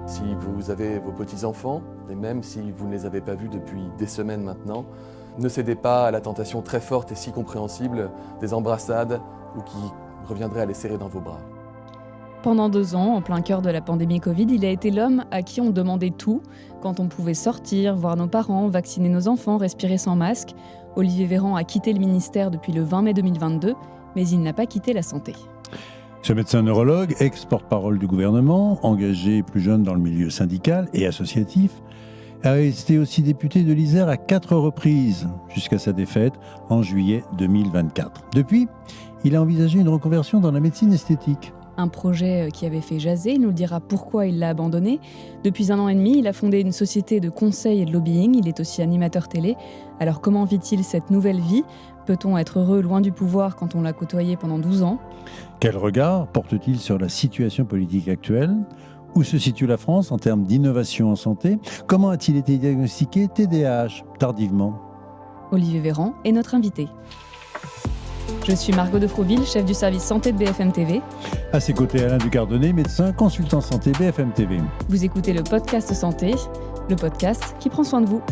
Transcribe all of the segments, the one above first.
Si vous avez vos petits-enfants, et même si vous ne les avez pas vus depuis des semaines maintenant, ne cédez pas à la tentation très forte et si compréhensible des embrassades ou qui reviendraient à les serrer dans vos bras. Pendant 2 ans, en plein cœur de la pandémie Covid, il a été l'homme à qui on demandait tout, quand on pouvait sortir, voir nos parents, vacciner nos enfants, respirer sans masque. Olivier Véran a quitté le ministère depuis le 20 mai 2022, mais il n'a pas quitté la santé. Ce médecin neurologue, ex-porte-parole du gouvernement, engagé plus jeune dans le milieu syndical et associatif, a été aussi député de l'Isère à 4 reprises, jusqu'à sa défaite en juillet 2024. Depuis, il a envisagé une reconversion dans la médecine esthétique. Un projet qui avait fait jaser, il nous dira pourquoi il l'a abandonné. Depuis 1 an et demi, il a fondé une société de conseil et de lobbying, il est aussi animateur télé. Alors comment vit-il cette nouvelle vie ? Peut-on être heureux loin du pouvoir quand on l'a côtoyé pendant 12 ans ? Quel regard porte-t-il sur la situation politique actuelle ? Où se situe la France en termes d'innovation en santé ? Comment a-t-il été diagnostiqué TDAH tardivement ? Olivier Véran est notre invité. Je suis Margot de Froville, chef du service santé de BFM TV. À ses côtés, Alain Ducardonnet, médecin, consultant santé BFM TV. Vous écoutez le podcast Santé, le podcast qui prend soin de vous.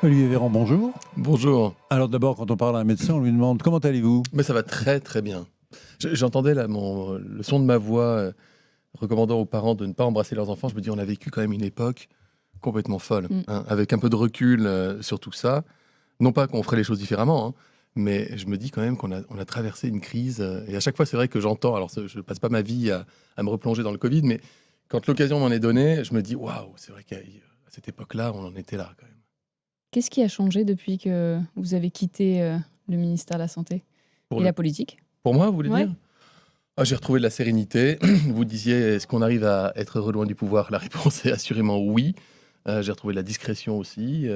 Olivier Véran, bonjour. Bonjour. Alors d'abord, quand on parle à un médecin, on lui demande « Comment allez-vous ?» Mais ça va très très bien. J'entendais là le son de ma voix recommandant aux parents de ne pas embrasser leurs enfants. Je me dis, on a vécu quand même une époque complètement folle, hein, avec un peu de recul sur tout ça. Non pas qu'on ferait les choses différemment, hein, mais je me dis quand même qu'on a traversé une crise. Et à chaque fois, c'est vrai que j'entends, alors je ne passe pas ma vie à me replonger dans le Covid, mais quand l'occasion m'en est donnée, je me dis, waouh, c'est vrai qu'à cette époque-là, on en était là quand même. Qu'est-ce qui a changé depuis que vous avez quitté le ministère de la Santé et la politique ? Pour moi, vous voulez Ouais. dire ? J'ai retrouvé de la sérénité. Vous disiez, est-ce qu'on arrive à être heureux loin du pouvoir ? La réponse est assurément oui. J'ai retrouvé de la discrétion aussi.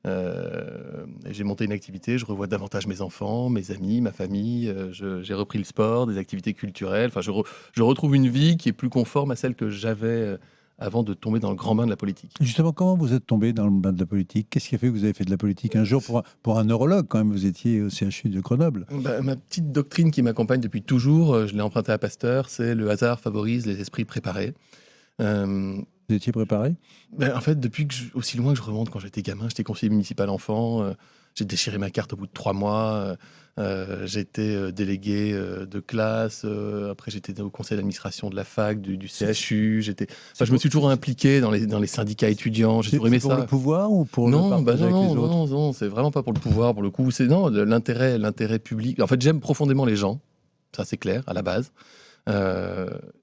J'ai monté une activité, je revois davantage mes enfants, mes amis, ma famille. J'ai repris le sport, des activités culturelles. Enfin, je retrouve une vie qui est plus conforme à celle que j'avais avant de tomber dans le grand bain de la politique. Justement, comment vous êtes tombé dans le bain de la politique ? Qu'est-ce qui a fait que vous avez fait de la politique un jour pour un neurologue, quand même, vous étiez au CHU de Grenoble. Ma petite doctrine qui m'accompagne depuis toujours, je l'ai empruntée à Pasteur, c'est le hasard favorise les esprits préparés. Vous étiez préparé ? En fait, depuis aussi loin que je remonte, quand j'étais gamin, j'étais conseiller municipal enfant, j'ai déchiré ma carte au bout de 3 mois, j'étais délégué de classe, après j'étais au conseil d'administration de la fac, du CHU, je me suis toujours impliqué dans les syndicats étudiants, j'ai toujours aimé pour ça. le pouvoir ou pour le Non, partage avec les autres ? non, c'est vraiment pas pour le pouvoir, pour le coup, c'est l'intérêt public. En fait, j'aime profondément les gens, ça c'est clair, à la base.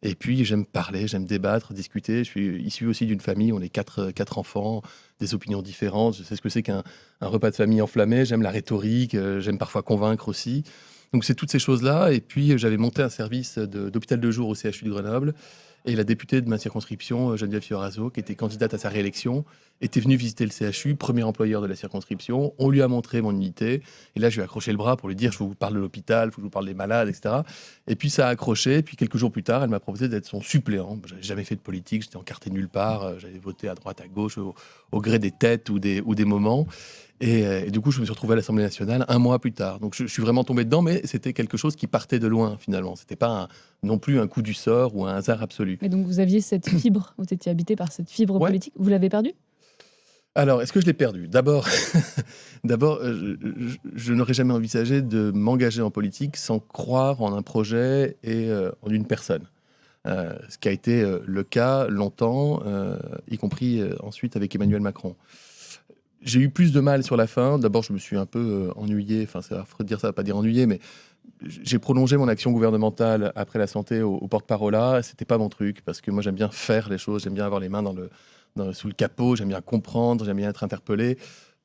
Et puis j'aime parler, j'aime débattre, discuter. Je suis issu aussi d'une famille, on est quatre enfants, des opinions différentes. Je sais ce que c'est qu'un repas de famille enflammé. J'aime la rhétorique, j'aime parfois convaincre aussi. Donc c'est toutes ces choses-là. Et puis j'avais monté un service d'hôpital de jour au CHU de Grenoble. Et la députée de ma circonscription, Geneviève Fioraso, qui était candidate à sa réélection, était venue visiter le CHU, premier employeur de la circonscription. On lui a montré mon unité. Et là, je lui ai accroché le bras pour lui dire, je vous parle de l'hôpital, il faut que je vous parle des malades, etc. Et puis ça a accroché. Puis quelques jours plus tard, elle m'a proposé d'être son suppléant. Je n'avais jamais fait de politique, j'étais encarté nulle part. J'avais voté à droite, à gauche, au gré des têtes ou des moments. Et du coup, je me suis retrouvé à l'Assemblée nationale 1 mois plus tard. Donc je suis vraiment tombé dedans, mais c'était quelque chose qui partait de loin, finalement. C'était pas non plus un coup du sort ou un hasard absolu. Et donc vous aviez cette fibre, vous étiez habité par cette fibre Ouais. politique, vous l'avez perdue ? Alors, est-ce que je l'ai perdu ? D'abord, je n'aurais jamais envisagé de m'engager en politique sans croire en un projet et en une personne. Ce qui a été le cas longtemps, y compris ensuite avec Emmanuel Macron. J'ai eu plus de mal sur la fin. D'abord, je me suis un peu ennuyé. Enfin, c'est affreux de dire ça, pas dire ennuyé, mais j'ai prolongé mon action gouvernementale après la santé au porte-parole. C'était pas mon truc, parce que moi, j'aime bien faire les choses, j'aime bien avoir les mains sous le capot, j'aime bien comprendre, j'aime bien être interpellé.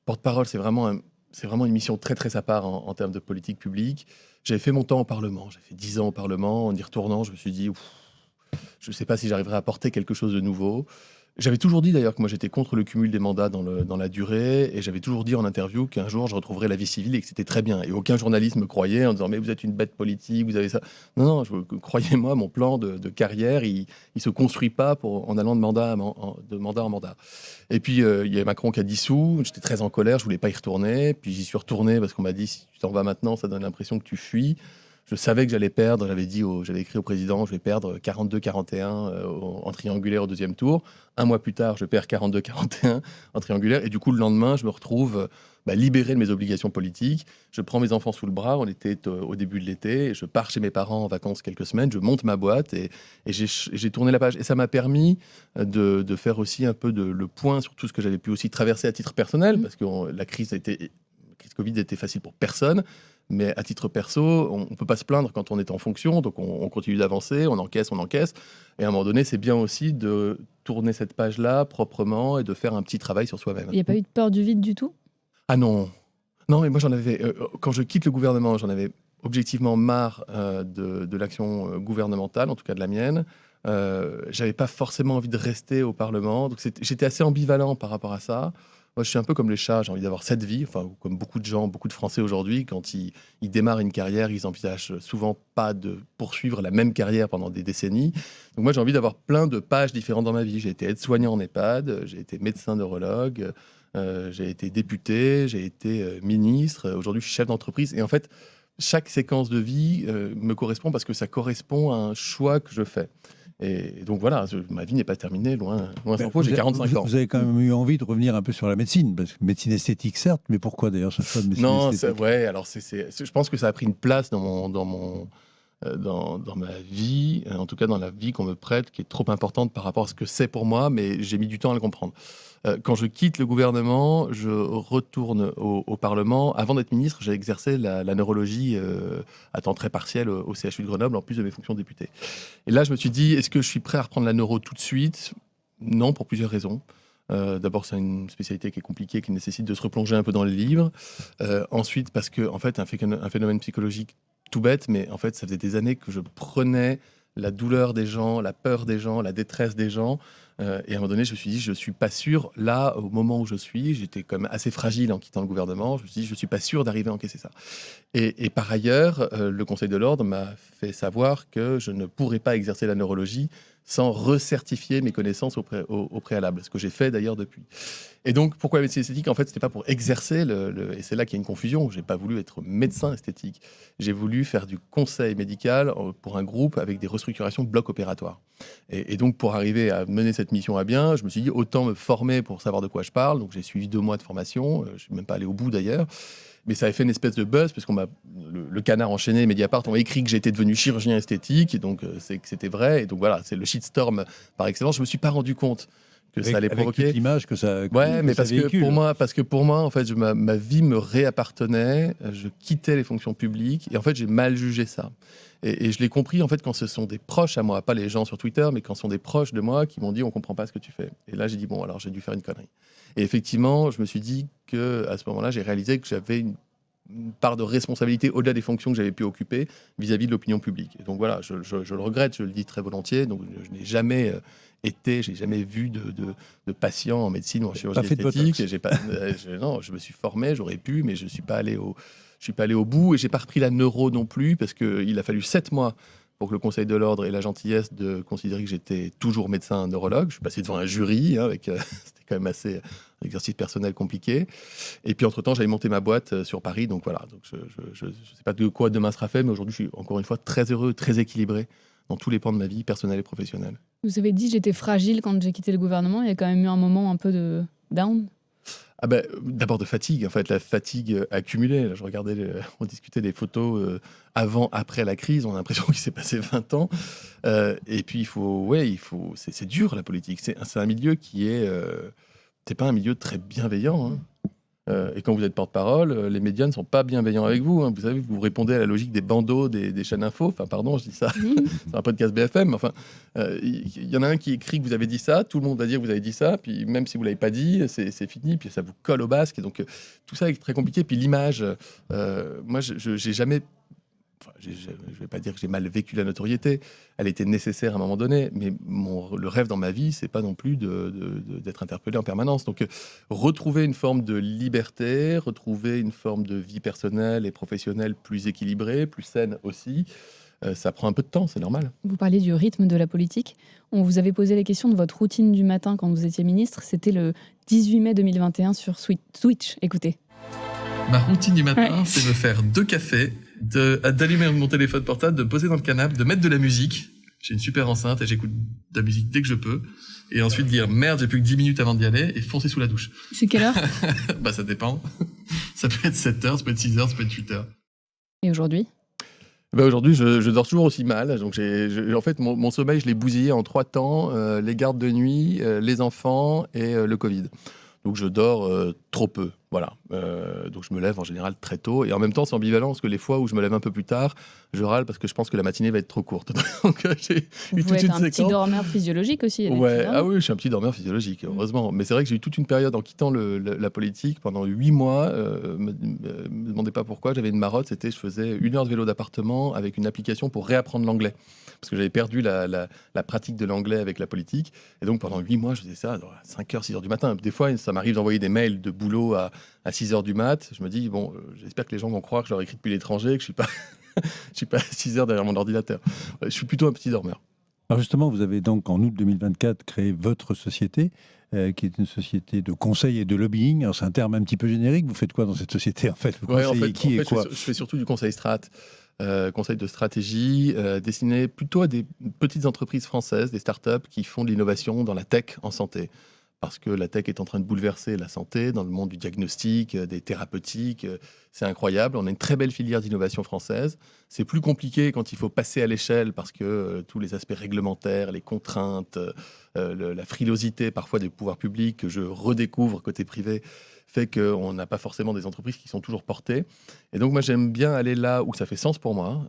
Porte-parole, c'est vraiment une mission très, très à part en termes de politique publique. J'avais fait mon temps au Parlement. J'ai fait 10 ans au Parlement. En y retournant, je me suis dit, je ne sais pas si j'arriverai à apporter quelque chose de nouveau. J'avais toujours dit d'ailleurs que moi j'étais contre le cumul des mandats dans la durée, et j'avais toujours dit en interview qu'un jour je retrouverais la vie civile et que c'était très bien. Et aucun journaliste me croyait en disant mais vous êtes une bête politique, vous avez ça. Non, non, croyez-moi, mon plan de carrière, il se construit pas en allant de mandat en mandat. Et puis il y a Macron qui a dissous, j'étais très en colère, je voulais pas y retourner. Puis j'y suis retourné parce qu'on m'a dit si tu t'en vas maintenant, ça donne l'impression que tu fuis. Je savais que j'allais perdre, j'avais écrit au président, je vais perdre 42-41 en triangulaire au deuxième tour. Un mois plus tard, je perds 42-41 en triangulaire. Et du coup, le lendemain, je me retrouve libéré de mes obligations politiques. Je prends mes enfants sous le bras, on était au début de l'été, je pars chez mes parents en vacances quelques semaines, je monte ma boîte et j'ai tourné la page. Et ça m'a permis de faire aussi un peu le point sur tout ce que j'avais pu aussi traverser à titre personnel, parce que la crise Covid était facile pour personne. Mais à titre perso, on ne peut pas se plaindre quand on est en fonction, donc on continue d'avancer, on encaisse. Et à un moment donné, c'est bien aussi de tourner cette page-là proprement et de faire un petit travail sur soi-même. Il n'y a pas eu de peur du vide du tout? Ah non. Non, mais moi j'en avais. Quand je quitte le gouvernement, j'en avais objectivement marre de l'action gouvernementale, en tout cas de la mienne. J'avais pas forcément envie de rester au Parlement, donc j'étais assez ambivalent par rapport à ça. Moi, je suis un peu comme les chats, j'ai envie d'avoir cette vie, enfin, comme beaucoup de gens, beaucoup de Français aujourd'hui, quand ils démarrent une carrière, ils envisagent souvent pas de poursuivre la même carrière pendant des décennies. Donc moi, j'ai envie d'avoir plein de pages différentes dans ma vie. J'ai été aide-soignant en EHPAD, j'ai été médecin neurologue, j'ai été député, j'ai été ministre, aujourd'hui je suis chef d'entreprise. Et en fait, chaque séquence de vie me correspond parce que ça correspond à un choix que je fais. Et donc voilà, ma vie n'est pas terminée, loin s'en faut, j'ai 45 ans. Vous avez quand même eu envie de revenir un peu sur la médecine, parce que médecine esthétique certes, mais pourquoi d'ailleurs ce choix de médecine Non, esthétique? ouais, alors je pense que ça a pris une place dans ma vie, en tout cas dans la vie qu'on me prête, qui est trop importante par rapport à ce que c'est pour moi, mais j'ai mis du temps à le comprendre. Quand je quitte le gouvernement, je retourne au Parlement. Avant d'être ministre, j'ai exercé la neurologie à temps très partiel au CHU de Grenoble, en plus de mes fonctions de député. Et là, je me suis dit, est-ce que je suis prêt à reprendre la neuro tout de suite? Non, pour plusieurs raisons. D'abord, c'est une spécialité qui est compliquée, qui nécessite de se replonger un peu dans les livres. Ensuite, parce que, en fait, un phénomène psychologique tout bête, mais en fait, ça faisait des années que je prenais la douleur des gens, la peur des gens, la détresse des gens. Et à un moment donné, je me suis dit, je ne suis pas sûr, là, au moment où je suis, j'étais quand même assez fragile en quittant le gouvernement, je me suis dit, je ne suis pas sûr d'arriver à encaisser ça. Et par ailleurs, le Conseil de l'Ordre m'a fait savoir que je ne pourrais pas exercer la neurologie sans recertifier mes connaissances au préalable, ce que j'ai fait d'ailleurs depuis. Et donc, pourquoi la médecine esthétique? En fait, c'était pas pour exercer et c'est là qu'il y a une confusion. J'ai pas voulu être médecin esthétique. J'ai voulu faire du conseil médical pour un groupe avec des restructurations de blocs opératoires. Et donc, pour arriver à mener cette mission à bien, je me suis dit, autant me former pour savoir de quoi je parle. Donc, j'ai suivi 2 mois de formation. Je suis même pas allé au bout d'ailleurs. Mais ça avait fait une espèce de buzz, parce le Canard enchaîné, Mediapart ont écrit que j'étais devenu chirurgien esthétique, et donc c'est que c'était vrai. Et donc voilà, c'est le shitstorm par excellence. Je me suis pas rendu compte que ça allait provoquer. Avec toute l'image que ça. Ouais, mais ça véhicule. parce que pour moi, en fait, ma vie me réappartenait. Je quittais les fonctions publiques, et en fait, j'ai mal jugé ça. Et je l'ai compris en fait quand ce sont des proches à moi, pas les gens sur Twitter, mais quand ce sont des proches de moi qui m'ont dit on comprend pas ce que tu fais. Et là, j'ai dit bon, alors j'ai dû faire une connerie. Et effectivement, je me suis dit que à ce moment-là, j'ai réalisé que j'avais une part de responsabilité au-delà des fonctions que j'avais pu occuper vis-à-vis de l'opinion publique. Et donc voilà, je le regrette, je le dis très volontiers. Donc je n'ai jamais j'ai jamais vu de patient en médecine ou en chirurgie esthétique. Et non, je me suis formé, j'aurais pu, mais je suis pas allé au bout, et j'ai pas repris la neuro non plus, parce qu'il a fallu 7 mois pour que le Conseil de l'Ordre ait la gentillesse de considérer que j'étais toujours médecin neurologue. Je suis passé devant un jury, c'était quand même assez un exercice personnel compliqué. Et puis entre-temps, j'avais monté ma boîte sur Paris, donc voilà. Donc je ne sais pas de quoi demain sera fait, mais aujourd'hui, je suis encore une fois très heureux, très équilibré dans tous les pans de ma vie personnelle et professionnelle. Vous avez dit j'étais fragile quand j'ai quitté le gouvernement. Il y a quand même eu un moment un peu de down. D'abord de fatigue, en fait, la fatigue accumulée. Là, on discutait des photos avant, après la crise, on a l'impression qu'il s'est passé 20 ans. Et puis, c'est dur la politique. C'est un milieu qui c'est pas un milieu très bienveillant, hein. Et quand vous êtes porte-parole, les médias ne sont pas bienveillants avec vous, hein. Vous savez, vous répondez à la logique des bandeaux, des chaînes info. Enfin, pardon, je dis ça, c'est un podcast BFM. Enfin, il y en a un qui écrit que vous avez dit ça, tout le monde va dire que vous avez dit ça, puis même si vous l'avez pas dit, c'est fini, puis ça vous colle au basque. Et donc, tout ça est très compliqué. Puis l'image, moi, j'ai jamais enfin, je ne vais pas dire que j'ai mal vécu la notoriété, elle était nécessaire à un moment donné, mais le rêve dans ma vie, c'est pas non plus d'être interpellé en permanence. Donc, retrouver une forme de liberté, retrouver une forme de vie personnelle et professionnelle plus équilibrée, plus saine aussi, ça prend un peu de temps, c'est normal. Vous parliez du rythme de la politique. On vous avait posé la question de votre routine du matin quand vous étiez ministre. C'était le 18 mai 2021 sur Twitch. Écoutez. Ma routine du matin, Ouais. c'est de faire 2 cafés, d'allumer mon téléphone portable, de me poser dans le canapé, de mettre de la musique. J'ai une super enceinte et j'écoute de la musique dès que je peux. Et ensuite dire merde, j'ai plus que 10 minutes avant d'y aller et foncer sous la douche. C'est quelle heure? Bah ça dépend. Ça peut être 7h, ça peut être 6h, ça peut être 8h. Et aujourd'hui? Bah aujourd'hui, je dors toujours aussi mal. Donc en fait, mon sommeil, je l'ai bousillé en 3 temps. Les gardes de nuit, les enfants et le Covid. Donc je dors trop peu. Voilà. Donc je me lève en général très tôt. Et en même temps, c'est ambivalent parce que les fois où je me lève un peu plus tard, je râle parce que je pense que la matinée va être trop courte. Donc j'ai Vous eu pouvez toute être une un petit séquence. dormeur physiologique aussi. Il y a des Ouais, petits dormeurs. oui, je suis un petit dormeur physiologique, heureusement. Mais c'est vrai que j'ai eu toute une période en quittant la politique pendant 8 mois. Me demandez pas pourquoi, j'avais une marotte, c'était je faisais 1 heure de vélo d'appartement avec une application pour réapprendre l'anglais. Parce que j'avais perdu la pratique de l'anglais avec la politique. Et donc pendant 8 mois, je faisais ça à 5h, 6h du matin. Des fois, ça m'arrive d'envoyer des mails de boulot à 6h du mat. Je me dis, bon, j'espère que les gens vont croire que je leur écris depuis l'étranger, que je suis pas à 6h derrière mon ordinateur. Je suis plutôt un petit dormeur. Alors justement, vous avez donc en août 2024 créé votre société, qui est une société de conseil et de lobbying. Alors c'est un terme un petit peu générique. Vous faites quoi dans cette société en fait? Vous Ouais, conseillez qui et quoi? je fais surtout du conseil conseil de stratégie, destiné plutôt à des petites entreprises françaises, des startups qui font de l'innovation dans la tech en santé. Parce que la tech est en train de bouleverser la santé dans le monde du diagnostic, des thérapeutiques. C'est incroyable. On a une très belle filière d'innovation française. C'est plus compliqué quand il faut passer à l'échelle parce que tous les aspects réglementaires, les contraintes, la frilosité parfois des pouvoirs publics que je redécouvre côté privé fait qu'on n'a pas forcément des entreprises qui sont toujours portées. Et donc moi j'aime bien aller là où ça fait sens pour moi,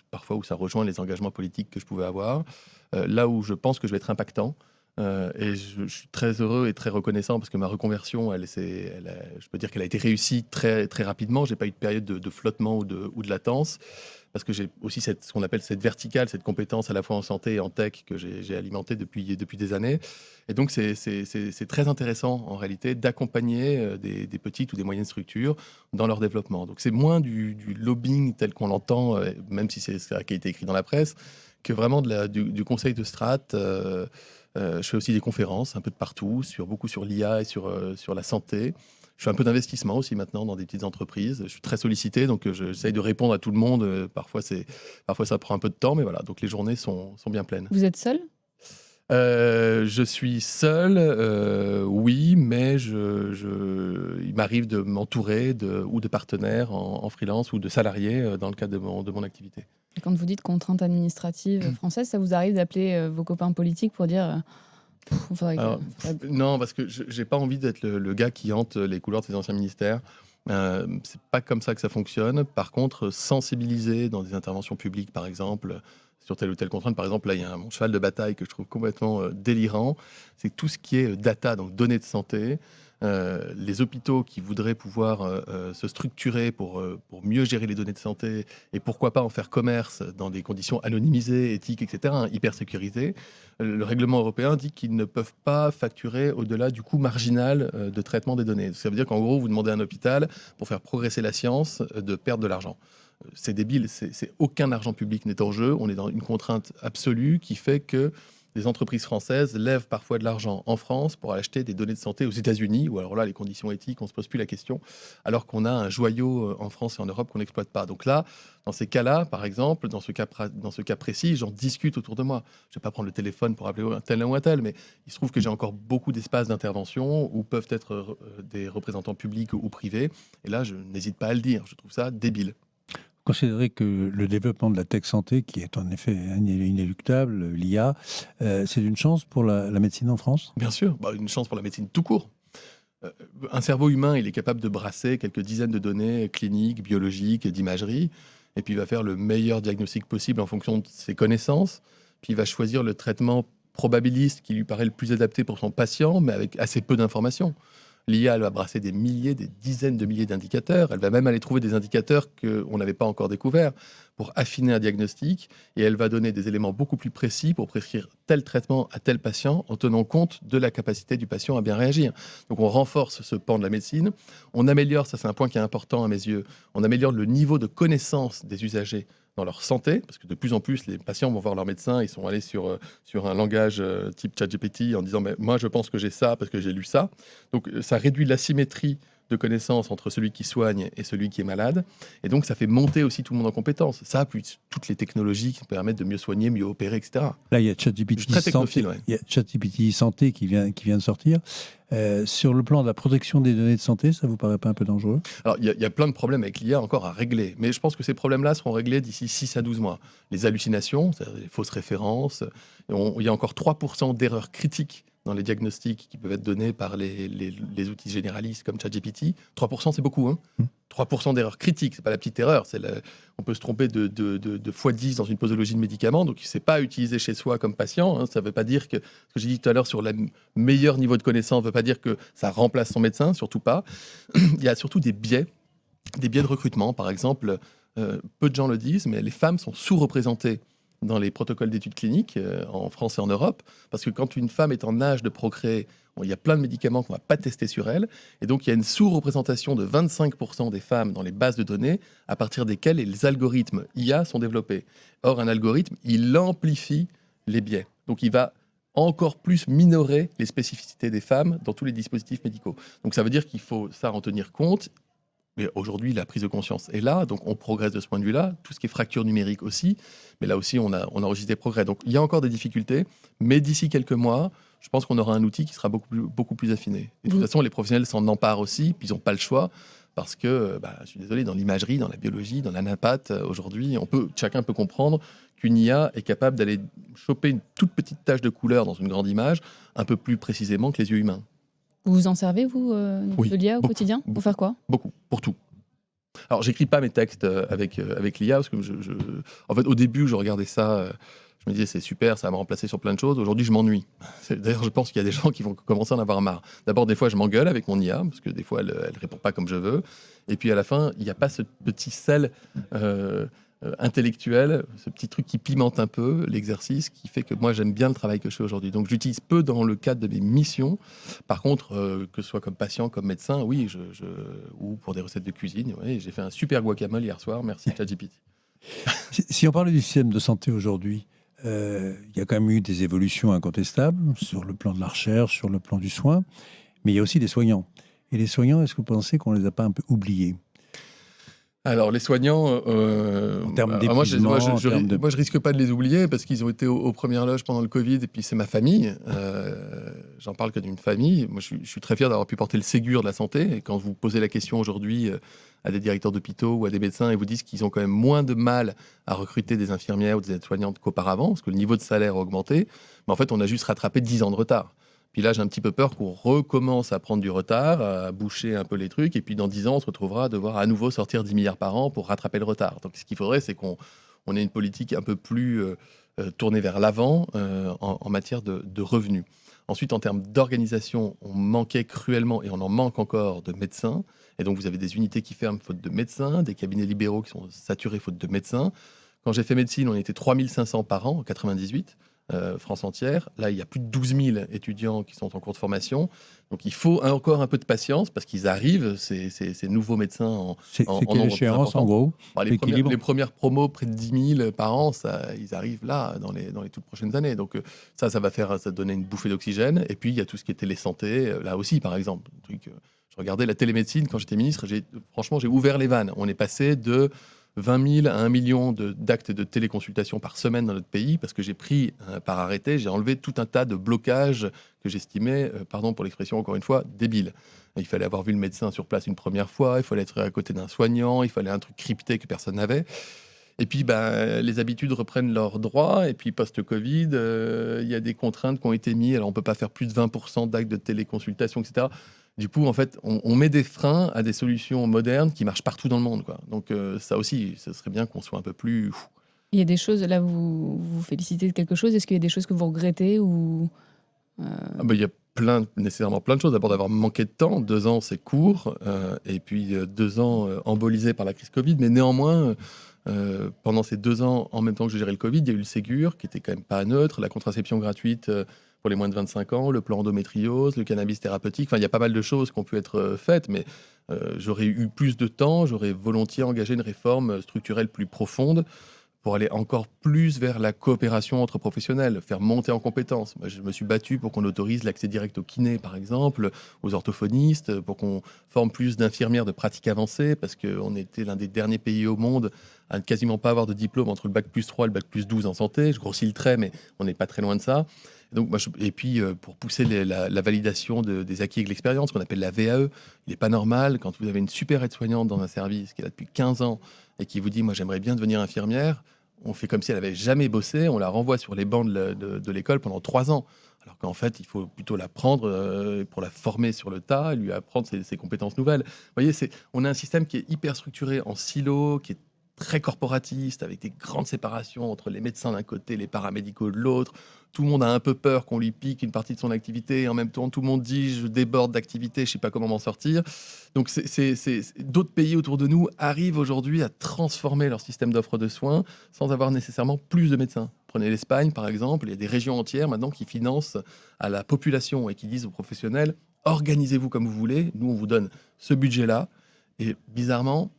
parfois où ça rejoint les engagements politiques que je pouvais avoir, là où je pense que je vais être impactant. Et je suis très heureux et très reconnaissant parce que ma reconversion, je peux dire qu'elle a été réussie très, très rapidement. Je n'ai pas eu de période de flottement ou de latence parce que j'ai aussi ce qu'on appelle cette verticale, cette compétence à la fois en santé et en tech que j'ai alimentée depuis des années. Et donc, c'est très intéressant en réalité d'accompagner des petites ou des moyennes structures dans leur développement. Donc, c'est moins du lobbying tel qu'on l'entend, même si c'est ça qui a été écrit dans la presse, que vraiment du conseil de strat. Je fais aussi des conférences un peu de partout, beaucoup sur l'IA et sur la santé. Je fais un peu d'investissement aussi maintenant dans des petites entreprises. Je suis très sollicité, donc j'essaye de répondre à tout le monde. Parfois ça prend un peu de temps, mais voilà, donc les journées sont bien pleines. Vous êtes seul? Je suis seul, oui, mais il m'arrive de m'entourer ou de partenaires en freelance ou de salariés dans le cadre de mon activité. Et quand vous dites contrainte administrative française, ça vous arrive d'appeler vos copains politiques pour dire Alors, non, parce que j'ai pas envie d'être le gars qui hante les couloirs de ces anciens ministères. C'est pas comme ça que ça fonctionne. Par contre, sensibiliser dans des interventions publiques, par exemple, sur telle ou telle contrainte. Par exemple, là, il y a mon cheval de bataille que je trouve complètement délirant. C'est tout ce qui est data, donc données de santé. Les hôpitaux qui voudraient pouvoir se structurer pour mieux gérer les données de santé et pourquoi pas en faire commerce dans des conditions anonymisées, éthiques, etc., hyper sécurisées. Le règlement européen dit qu'ils ne peuvent pas facturer au-delà du coût marginal de traitement des données. Ça veut dire qu'en gros, vous demandez à un hôpital, pour faire progresser la science, de perdre de l'argent. C'est débile, aucun argent public n'est en jeu. On est dans une contrainte absolue qui fait que les entreprises françaises lèvent parfois de l'argent en France pour acheter des données de santé aux États-Unis, où alors là, les conditions éthiques, on ne se pose plus la question, alors qu'on a un joyau en France et en Europe qu'on n'exploite pas. Donc là, dans ces cas-là, par exemple, dans ce cas précis, j'en discute autour de moi. Je ne vais pas prendre le téléphone pour appeler un tel ou un tel, mais il se trouve que j'ai encore beaucoup d'espaces d'intervention où peuvent être des représentants publics ou privés. Et là, je n'hésite pas à le dire. Je trouve ça débile. Considérez que le développement de la tech santé, qui est en effet inéluctable, l'IA, c'est une chance pour la médecine en France? Bien sûr, une chance pour la médecine tout court. Un cerveau humain, il est capable de brasser quelques dizaines de données cliniques, biologiques et d'imagerie, et puis il va faire le meilleur diagnostic possible en fonction de ses connaissances, puis il va choisir le traitement probabiliste qui lui paraît le plus adapté pour son patient, mais avec assez peu d'informations. L'IA, elle va brasser des milliers, des dizaines de milliers d'indicateurs. Elle va même aller trouver des indicateurs qu'on n'avait pas encore découverts pour affiner un diagnostic. Et elle va donner des éléments beaucoup plus précis pour prescrire tel traitement à tel patient en tenant compte de la capacité du patient à bien réagir. Donc on renforce ce pan de la médecine. On améliore, ça c'est un point qui est important à mes yeux, on améliore le niveau de connaissance des usagers dans leur santé, parce que de plus en plus, les patients vont voir leur médecin, ils sont allés sur un langage type ChatGPT en disant « moi, je pense que j'ai ça parce que j'ai lu ça ». Donc, ça réduit l'asymétrie de connaissances entre celui qui soigne et celui qui est malade. Et donc, ça fait monter aussi tout le monde en compétences. Ça, plus toutes les technologies qui permettent de mieux soigner, mieux opérer, etc. Là, il y a Je suis ChatGPT très Santé, technophile, ouais. il y a ChatGPT Santé qui vient de sortir. Sur le plan de la protection des données de santé, ça vous paraît pas un peu dangereux? Alors, il y a plein de problèmes avec l'IA encore à régler, mais je pense que ces problèmes-là seront réglés d'ici 6 à 12 mois. Les hallucinations, c'est-à-dire les fausses références, il y a encore 3% d'erreurs critiques dans les diagnostics qui peuvent être donnés par les outils généralistes comme ChatGPT. 3%, c'est beaucoup, hein. 3% d'erreurs critiques, c'est pas la petite erreur. On peut se tromper de x10 dans une posologie de médicaments, donc c'est pas utilisé chez soi comme patient, hein. Ça veut pas dire que, ce que j'ai dit tout à l'heure sur le meilleur niveau de connaissance, veut pas dire que ça remplace son médecin, surtout pas. Il y a surtout des biais de recrutement. Par exemple, peu de gens le disent, mais les femmes sont sous-représentées dans les protocoles d'études cliniques en France et en Europe, parce que quand une femme est en âge de procréer, il y a plein de médicaments qu'on ne va pas tester sur elle, et donc il y a une sous-représentation de 25% des femmes dans les bases de données, à partir desquelles les algorithmes IA sont développés. Or, un algorithme, il amplifie les biais. Donc il va encore plus minorer les spécificités des femmes dans tous les dispositifs médicaux. Donc ça veut dire qu'il faut ça en tenir compte. Mais aujourd'hui, la prise de conscience est là, donc on progresse de ce point de vue-là. Tout ce qui est fracture numérique aussi, mais là aussi, on a enregistré des progrès. Donc il y a encore des difficultés, mais d'ici quelques mois, je pense qu'on aura un outil qui sera beaucoup plus affiné. Et de toute façon, les professionnels s'en emparent aussi, puis ils n'ont pas le choix, parce que, je suis désolé, dans l'imagerie, dans la biologie, dans la napath, aujourd'hui, chacun peut comprendre qu'une IA est capable d'aller choper une toute petite tache de couleur dans une grande image, un peu plus précisément que les yeux humains. Vous vous en servez, vous, Oui, de l'IA au beaucoup, quotidien? Pour faire quoi? beaucoup, pour tout. Alors, j'écris pas mes textes avec l'IA, parce que en fait, au début, je regardais ça, je me disais c'est super, ça va me remplacer sur plein de choses. Aujourd'hui, je m'ennuie. D'ailleurs, je pense qu'il y a des gens qui vont commencer à en avoir marre. D'abord, des fois, je m'engueule avec mon IA, parce que des fois, elle répond pas comme je veux. Et puis, à la fin, il n'y a pas ce petit sel intellectuel, ce petit truc qui pimente un peu l'exercice, qui fait que moi, j'aime bien le travail que je fais aujourd'hui. Donc, j'utilise peu dans le cadre de mes missions. Par contre, que ce soit comme patient, comme médecin, oui, ou pour des recettes de cuisine, oui, j'ai fait un super guacamole hier soir, merci ChatGPT. Si on parle du système de santé aujourd'hui, il y a quand même eu des évolutions incontestables sur le plan de la recherche, sur le plan du soin, mais il y a aussi des soignants. Et les soignants, est-ce que vous pensez qu'on les a pas un peu oubliés? Alors, les soignants, En termes moi, d'épuisement, je risque pas de les oublier parce qu'ils ont été aux premières loges pendant le Covid, et puis c'est ma famille. J'en parle que d'une famille. Moi, je suis très fier d'avoir pu porter le Ségur de la santé. Et quand vous posez la question aujourd'hui à des directeurs d'hôpitaux ou à des médecins, ils vous disent qu'ils ont quand même moins de mal à recruter des infirmières ou des aides-soignantes qu'auparavant, parce que le niveau de salaire a augmenté. Mais en fait, on a juste rattrapé 10 ans de retard. Puis là, j'ai un petit peu peur qu'on recommence à prendre du retard, à boucher un peu les trucs, et puis dans 10 ans, on se retrouvera à devoir à nouveau sortir 10 milliards par an pour rattraper le retard. Donc ce qu'il faudrait, c'est qu'on ait une politique un peu plus tournée vers l'avant en matière de revenus. Ensuite, en termes d'organisation, on manquait cruellement, et on en manque encore, de médecins. Et donc vous avez des unités qui ferment faute de médecins, des cabinets libéraux qui sont saturés faute de médecins. Quand j'ai fait médecine, on était 3500 par an en 98. France entière. Là, il y a plus de 12 000 étudiants qui sont en cours de formation. Donc, il faut encore un peu de patience parce qu'ils arrivent, ces nouveaux médecins, C'est en quelle nombre plus échéance, en important. gros? Les premières promos, près de 10 000 par an, ils arrivent là, dans les toutes prochaines années. Donc, ça va donner une bouffée d'oxygène. Et puis, il y a tout ce qui est télésanté, là aussi, par exemple. Je regardais la télémédecine quand j'étais ministre. Franchement, j'ai ouvert les vannes. On est passé de 20 000 à 1 million d'actes de téléconsultation par semaine dans notre pays, parce que j'ai pris par arrêté, j'ai enlevé tout un tas de blocages que j'estimais, pardon pour l'expression encore une fois, débiles. Il fallait avoir vu le médecin sur place une première fois, il fallait être à côté d'un soignant, il fallait un truc crypté que personne n'avait. Et puis, les habitudes reprennent leurs droits. Et puis, post-Covid, il y a des contraintes qui ont été mises. Alors, on ne peut pas faire plus de 20% d'actes de téléconsultation, etc. Du coup, en fait, on met des freins à des solutions modernes qui marchent partout dans le monde, quoi. Donc, ça aussi, ce serait bien qu'on soit un peu plus... Il y a des choses, là, vous félicitez de quelque chose. Est-ce qu'il y a des choses que vous regrettez ou Il y a nécessairement plein de choses. D'abord, d'avoir manqué de temps. 2 ans, c'est court. Et puis, 2 ans embolisés par la crise Covid. Mais néanmoins, pendant ces 2 ans, en même temps que je gérais le Covid, il y a eu le Ségur, qui était quand même pas neutre, la contraception gratuite pour les moins de 25 ans, le plan endométriose, le cannabis thérapeutique. Enfin, il y a pas mal de choses qui ont pu être faites, mais j'aurais eu plus de temps, j'aurais volontiers engagé une réforme structurelle plus profonde pour aller encore plus vers la coopération entre professionnels, faire monter en compétences. Moi, je me suis battu pour qu'on autorise l'accès direct aux kinés, par exemple, aux orthophonistes, pour qu'on forme plus d'infirmières de pratique avancée, parce qu'on était l'un des derniers pays au monde à ne quasiment pas avoir de diplôme entre le bac plus 3 et le bac plus 12 en santé. Je grossis le trait, mais on n'est pas très loin de ça. Donc, et puis, pour pousser la validation des acquis et de l'expérience, qu'on appelle la VAE, il n'est pas normal, quand vous avez une super aide-soignante dans un service qui est là depuis 15 ans et qui vous dit « moi j'aimerais bien devenir infirmière », on fait comme si elle avait jamais bossé, on la renvoie sur les bancs de l'école pendant 3 ans. Alors qu'en fait, il faut plutôt la prendre pour la former sur le tas, lui apprendre ses compétences nouvelles. Vous voyez, on a un système qui est hyper structuré en silo, qui est très corporatiste, avec des grandes séparations entre les médecins d'un côté, les paramédicaux de l'autre. Tout le monde a un peu peur qu'on lui pique une partie de son activité. Et en même temps, tout le monde dit « je déborde d'activité, je ne sais pas comment m'en sortir ». Donc, d'autres pays autour de nous arrivent aujourd'hui à transformer leur système d'offre de soins sans avoir nécessairement plus de médecins. Prenez l'Espagne, par exemple. Il y a des régions entières maintenant qui financent à la population et qui disent aux professionnels « organisez-vous comme vous voulez, nous on vous donne ce budget-là ». Et bizarrement,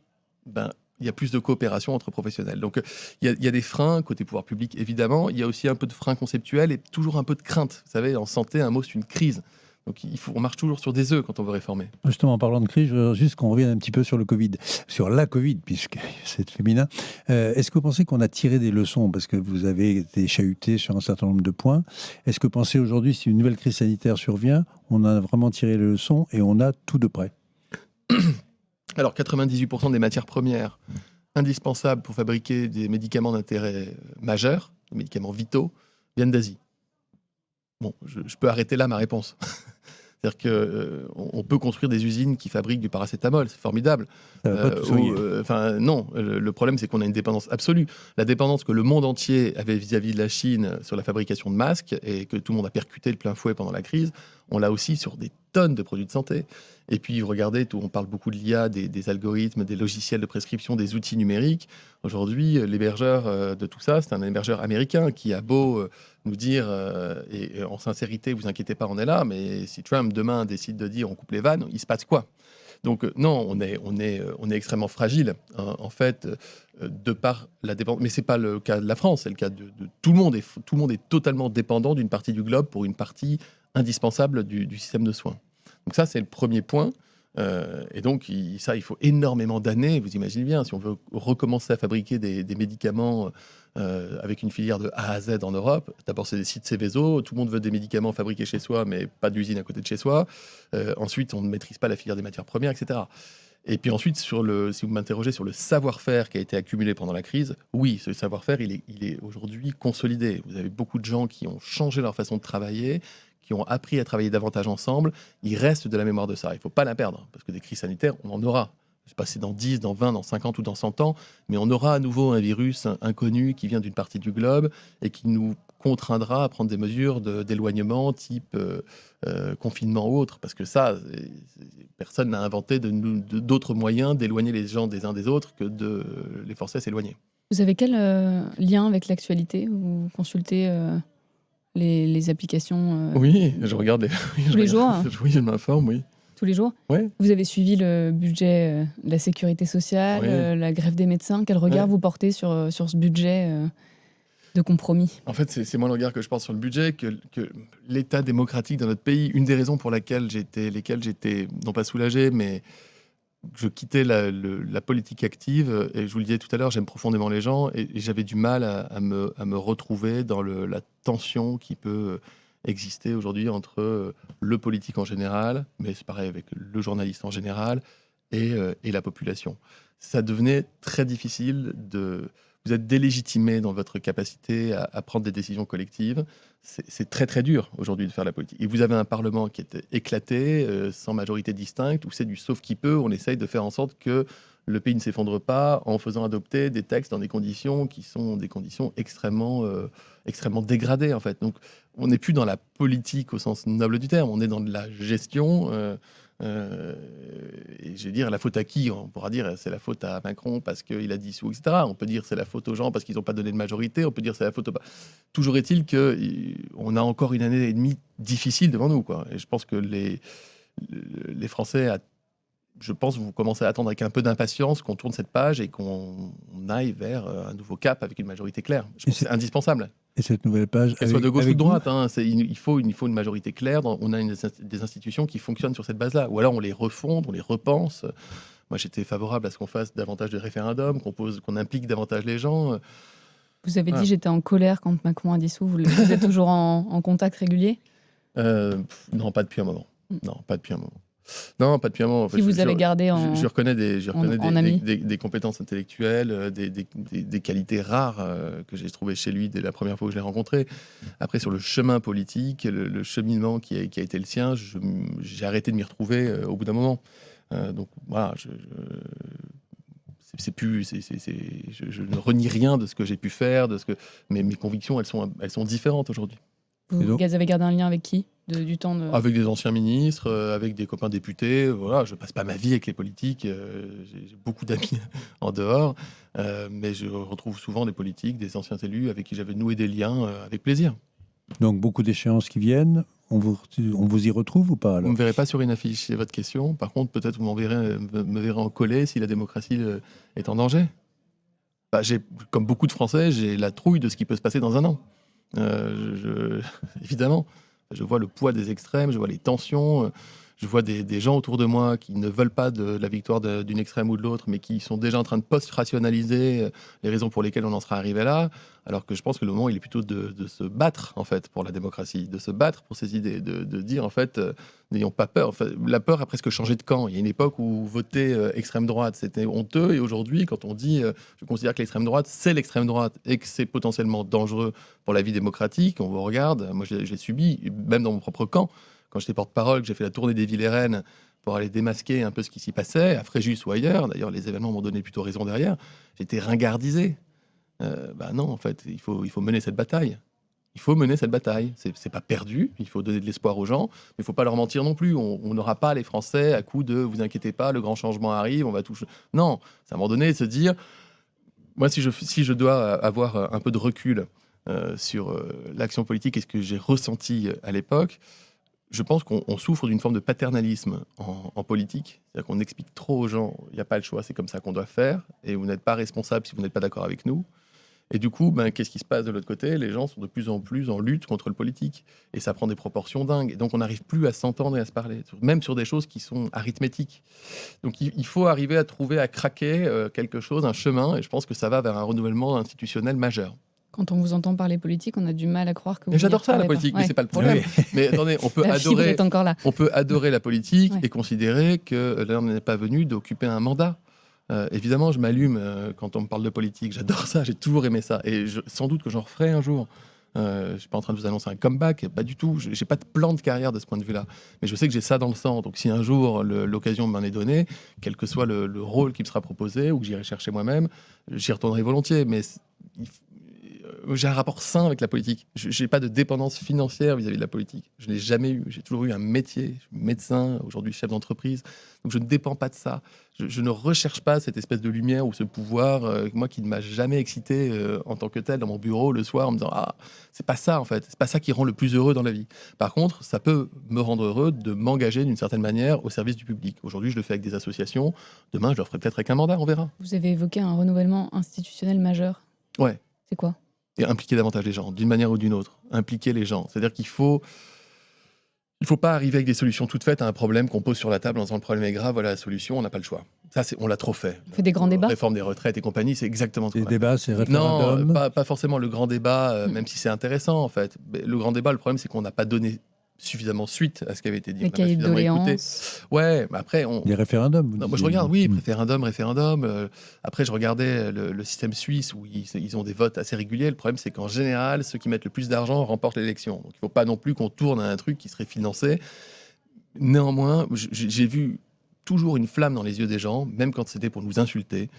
il y a plus de coopération entre professionnels. Donc, il y a des freins côté pouvoir public, évidemment. Il y a aussi un peu de freins conceptuels et toujours un peu de crainte. Vous savez, en santé, un mot, c'est une crise. Donc, on marche toujours sur des œufs quand on veut réformer. Justement, en parlant de crise, je veux juste qu'on revienne un petit peu sur le Covid. Sur la Covid, puisque c'est féminin. Est-ce que vous pensez qu'on a tiré des leçons? Parce que vous avez été chahuté sur un certain nombre de points. Est-ce que vous pensez aujourd'hui, si une nouvelle crise sanitaire survient, on a vraiment tiré les leçons et on a tout de près? Alors, 98% des matières premières indispensables pour fabriquer des médicaments d'intérêt majeur, des médicaments vitaux, viennent d'Asie. Bon, je peux arrêter là ma réponse. C'est-à-dire qu'on peut construire des usines qui fabriquent du paracétamol, c'est formidable. Ça va pas tout soigner. Non, le problème c'est qu'on a une dépendance absolue. La dépendance que le monde entier avait vis-à-vis de la Chine sur la fabrication de masques et que tout le monde a percuté de plein fouet pendant la crise, on l'a aussi sur des tonnes de produits de santé. Et puis regardez, on parle beaucoup de l'IA, des algorithmes, des logiciels de prescription, des outils numériques. Aujourd'hui, l'hébergeur de tout ça, c'est un hébergeur américain qui a beau nous dire, et en sincérité, vous inquiétez pas, on est là, mais si Trump demain décide de dire on coupe les vannes, il se passe quoi? Donc non, on est extrêmement fragile, hein, en fait, de par la dépendance. Mais c'est pas le cas de la France, c'est le cas de tout le monde. Tout le monde est totalement dépendant d'une partie du globe pour une partie indispensable du système de soins. Donc ça, c'est le premier point. Et donc, il faut énormément d'années. Vous imaginez bien, si on veut recommencer à fabriquer des médicaments avec une filière de A à Z en Europe, d'abord, c'est des sites Céveso. Tout le monde veut des médicaments fabriqués chez soi, mais pas d'usine à côté de chez soi. Ensuite, on ne maîtrise pas la filière des matières premières, etc. Et puis ensuite, si vous m'interrogez sur le savoir-faire qui a été accumulé pendant la crise, oui, ce savoir-faire, il est aujourd'hui consolidé. Vous avez beaucoup de gens qui ont changé leur façon de travailler, qui ont appris à travailler davantage ensemble. Il reste de la mémoire de ça. Il ne faut pas la perdre, parce que des crises sanitaires, on en aura. Je ne sais pas si c'est dans 10, dans 20, dans 50 ou dans 100 ans, mais on aura à nouveau un virus inconnu qui vient d'une partie du globe et qui nous contraindra à prendre des mesures d'éloignement type confinement ou autre, parce que ça, personne n'a inventé d'autres moyens d'éloigner les gens des uns des autres que de les forcer à s'éloigner. Vous avez quel lien avec l'actualité? Vous consultez les applications Oui, je regarde tous les jours? Oui, je m'informe, oui. Tous les jours? Ouais. Vous avez suivi le budget de la sécurité sociale, Oui. la grève des médecins. Quel regard vous portez sur ce budget de compromis? En fait, c'est moins le regard que je porte sur le budget que l'état démocratique dans notre pays. Une des raisons pour lesquelles j'étais non pas soulagé, mais je quittais la politique active. Et je vous le disais tout à l'heure, j'aime profondément les gens et j'avais du mal à me retrouver dans la tension qui peut exister aujourd'hui entre le politique en général, mais c'est pareil avec le journaliste en général, et la population. Ça devenait très difficile vous êtes délégitimé dans votre capacité à prendre des décisions collectives. C'est très très dur aujourd'hui de faire la politique. Et vous avez un Parlement qui est éclaté, sans majorité distincte, où c'est du sauf qui peut. On essaye de faire en sorte que le pays ne s'effondre pas en faisant adopter des textes dans des conditions qui sont des conditions extrêmement dégradées, en fait. Donc, on n'est plus dans la politique au sens noble du terme, on est dans de la gestion. Et je vais dire, la faute à qui? On pourra dire c'est la faute à Macron parce qu'il a dissous, etc. On peut dire c'est la faute aux gens parce qu'ils n'ont pas donné de majorité. On peut dire c'est la faute aux... Toujours est-il qu'on a encore une année et demie difficile devant nous, quoi. Et je pense que les Français, je pense, vous commencez à attendre avec un peu d'impatience qu'on tourne cette page et qu'on aille vers un nouveau cap avec une majorité claire. Je pense que c'est indispensable. Et cette nouvelle page, Qu'elle soit de gauche ou avec de vous droite, hein, il faut une majorité claire. On a des institutions qui fonctionnent sur cette base-là. Ou alors on les refonde, on les repense. Moi, j'étais favorable à ce qu'on fasse davantage de référendums, qu'on implique davantage les gens. Vous avez Voilà. dit j'étais en colère quand Macron a dissous. Vous êtes toujours en contact régulier? Non, pas depuis un moment. Non, pas depuis un moment. Non, pas depuis un moment. Qui vous avez gardé Je reconnais en ami? des compétences intellectuelles, des qualités rares que j'ai trouvées chez lui dès la première fois que je l'ai rencontré. Après, sur le chemin politique, le cheminement qui a été le sien, j'ai arrêté de m'y retrouver au bout d'un moment. Donc voilà, je ne renie rien de ce que j'ai pu faire, mais mes convictions, elles sont différentes aujourd'hui. Vous avez gardé un lien avec qui du temps de... Avec des anciens ministres, avec des copains députés. Voilà, je passe pas ma vie avec les politiques. J'ai beaucoup d'amis en dehors, mais je retrouve souvent des politiques, des anciens élus avec qui j'avais noué des liens avec plaisir. Donc beaucoup d'échéances qui viennent. On vous y retrouve ou pas Vous alors? ne me verrez pas sur une affiche, c'est votre question. Par contre, peut-être vous me verrez en collet si la démocratie est en danger. Bah, comme beaucoup de Français, j'ai la trouille de ce qui peut se passer dans un an. Évidemment, je vois le poids des extrêmes, je vois les tensions, je vois des gens autour de moi qui ne veulent pas de la victoire d'une extrême ou de l'autre, mais qui sont déjà en train de post-rationaliser les raisons pour lesquelles on en sera arrivé là, alors que je pense que le moment, il est plutôt de se battre, en fait, pour la démocratie, de se battre pour ces idées, de dire, en fait, n'ayons pas peur. Enfin, la peur a presque changé de camp. Il y a une époque où voter extrême droite, c'était honteux, et aujourd'hui, quand on dit, je considère que l'extrême droite, c'est l'extrême droite, et que c'est potentiellement dangereux pour la vie démocratique, on vous regarde, moi je l'ai subi, même dans mon propre camp, quand j'étais porte-parole, que j'ai fait la tournée des villes et rennes pour aller démasquer un peu ce qui s'y passait, à Fréjus ou ailleurs, d'ailleurs les événements m'ont donné plutôt raison derrière, j'étais ringardisé. Non, en fait, il faut mener cette bataille. Il faut mener cette bataille. C'est pas perdu, il faut donner de l'espoir aux gens, mais il faut pas leur mentir non plus. On n'aura pas les Français à coup de « vous inquiétez pas, le grand changement arrive, on va tout... » Non, c'est à un moment donné de se dire, moi si je dois avoir un peu de recul sur l'action politique et ce que j'ai ressenti à l'époque, je pense qu'on souffre d'une forme de paternalisme en politique. C'est-à-dire qu'on explique trop aux gens, il n'y a pas le choix, c'est comme ça qu'on doit faire, et vous n'êtes pas responsable si vous n'êtes pas d'accord avec nous. Et du coup, qu'est-ce qui se passe de l'autre côté? Les gens sont de plus en plus en lutte contre le politique. Et ça prend des proportions dingues. Et donc, on n'arrive plus à s'entendre et à se parler, même sur des choses qui sont arithmétiques. Donc, il faut arriver à trouver, à craquer quelque chose, un chemin. Et je pense que ça va vers un renouvellement institutionnel majeur. Quand on vous entend parler politique, on a du mal à croire que vous... Mais j'adore ça, la politique, mais Ouais. c'est pas le problème. Mais attendez, on peut La fibre adorer... est encore là. On peut adorer la politique Ouais. et considérer que l'heure n'est pas venue d'occuper un mandat. Évidemment, je m'allume quand on me parle de politique. J'adore ça, j'ai toujours aimé ça. Et sans doute que j'en referai un jour. Je ne suis pas en train de vous annoncer un comeback, pas du tout. Je n'ai pas de plan de carrière de ce point de vue-là. Mais je sais que j'ai ça dans le sang. Donc si un jour l'occasion m'en est donnée, quel que soit le rôle qui me sera proposé ou que j'irai chercher moi-même, j'y retournerai volontiers. Mais j'ai un rapport sain avec la politique. Je n'ai pas de dépendance financière vis-à-vis de la politique. Je ne l'ai jamais eu. J'ai toujours eu un métier. Je suis médecin, aujourd'hui chef d'entreprise. Donc je ne dépends pas de ça. Je ne recherche pas cette espèce de lumière ou ce pouvoir, moi qui ne m'a jamais excité en tant que tel dans mon bureau le soir en me disant « Ah, c'est pas ça en fait. C'est pas ça qui rend le plus heureux dans la vie. » Par contre, ça peut me rendre heureux de m'engager d'une certaine manière au service du public. Aujourd'hui, je le fais avec des associations. Demain, je le ferai peut-être avec un mandat, on verra. Vous avez évoqué un renouvellement institutionnel majeur. Ouais. C'est quoi? Et impliquer davantage les gens, d'une manière ou d'une autre. Impliquer les gens. C'est-à-dire qu'il faut pas arriver avec des solutions toutes faites à un problème qu'on pose sur la table en disant le problème est grave, voilà la solution, on n'a pas le choix. Ça, on l'a trop fait. On fait des grands débats? Réforme des retraites et compagnie, c'est exactement ce qu'on Les a débats, c'est référendum. Non, pas forcément le grand débat, même si c'est intéressant en fait. Mais le grand débat, le problème, c'est qu'on n'a pas donné suffisamment suite à ce qui avait été dit. Les cahiers de doléances. Ouais, mais après... Les référendums. Non, moi je regarde, oui, référendum. Après, je regardais le système suisse où ils ont des votes assez réguliers. Le problème, c'est qu'en général, ceux qui mettent le plus d'argent remportent l'élection. Donc, il ne faut pas non plus qu'on tourne à un truc qui serait financé. Néanmoins, j'ai vu toujours une flamme dans les yeux des gens, même quand c'était pour nous insulter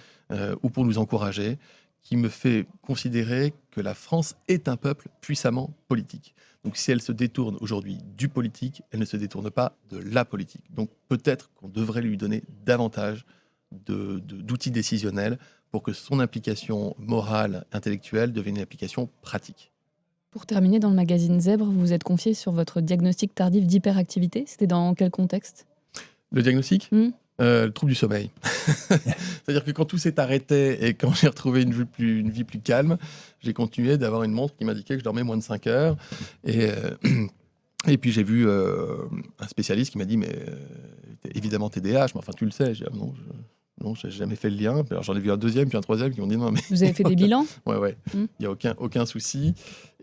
ou pour nous encourager, qui me fait considérer que la France est un peuple puissamment politique. Donc si elle se détourne aujourd'hui du politique, elle ne se détourne pas de la politique. Donc peut-être qu'on devrait lui donner davantage d'outils décisionnels pour que son implication morale, intellectuelle devienne une application pratique. Pour terminer, dans le magazine Zèbre, vous vous êtes confié sur votre diagnostic tardif d'hyperactivité. C'était dans quel contexte? Le diagnostic Hmm. Le trouble du sommeil. C'est-à-dire que quand tout s'est arrêté et quand j'ai retrouvé une vie plus calme, j'ai continué d'avoir une montre qui m'indiquait que je dormais moins de 5 heures. Et, et puis j'ai vu un spécialiste qui m'a dit, mais évidemment TDAH, mais enfin tu le sais. J'ai dit, ah, non, j'ai jamais fait le lien. Puis alors, j'en ai vu un deuxième, puis un troisième qui m'ont dit non, mais Vous avez fait des bilans? ouais, Hmm. il n'y a aucun souci.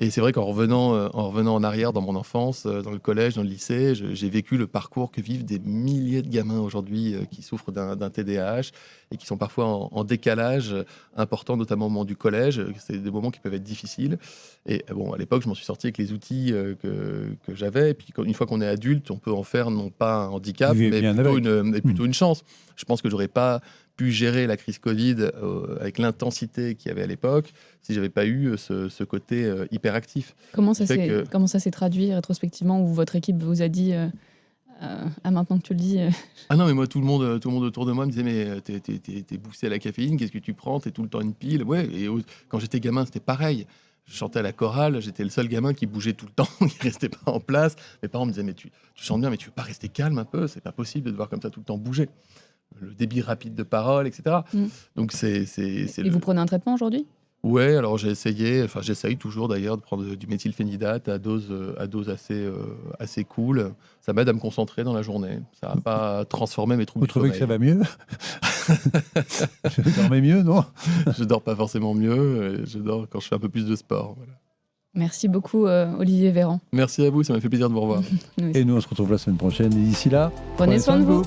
Et c'est vrai qu'en revenant en arrière dans mon enfance, dans le collège, dans le lycée, j'ai vécu le parcours que vivent des milliers de gamins aujourd'hui qui souffrent d'un TDAH et qui sont parfois en décalage important, notamment au moment du collège. C'est des moments qui peuvent être difficiles. Et bon, à l'époque, je m'en suis sorti avec les outils que j'avais. Et puis, une fois qu'on est adulte, on peut en faire non pas un handicap, Vivez mais bien plutôt, avec. plutôt une chance. Je pense que j'aurais pas pu gérer la crise Covid avec l'intensité qu'il y avait à l'époque si j'avais pas eu ce côté hyperactif. Comment Qui ça fait que- s'est traduit rétrospectivement, où votre équipe vous a dit ah, maintenant que tu le dis, Ah non, mais moi, tout le monde autour de moi me disait, mais t'es boossé à la caféine, qu'est-ce que tu prends? T'es tout le temps une pile. Ouais, et quand j'étais gamin, c'était pareil. Je chantais à la chorale, j'étais le seul gamin qui bougeait tout le temps, qui restait pas en place. Mes parents me disaient, mais tu chantes bien, mais tu veux pas rester calme un peu? C'est pas possible de devoir comme ça tout le temps bouger. Le débit rapide de parole, etc. Mm. Donc c'est et vous prenez un traitement aujourd'hui? Ouais, alors j'essaye toujours d'ailleurs de prendre du méthylphénidate à dose assez cool. Ça m'aide à me concentrer dans la journée. Ça va pas transformer mes troubles Vous du trouvez que ça sommeil. va mieux? Vous dormez mieux, non? Je dors pas forcément mieux, je dors quand je fais un peu plus de sport. Voilà. Merci beaucoup, Olivier Véran. Merci à vous, ça m'a fait plaisir de vous revoir. Nous aussi. Et nous, on se retrouve la semaine prochaine. Et d'ici là, Prenez soin de vous.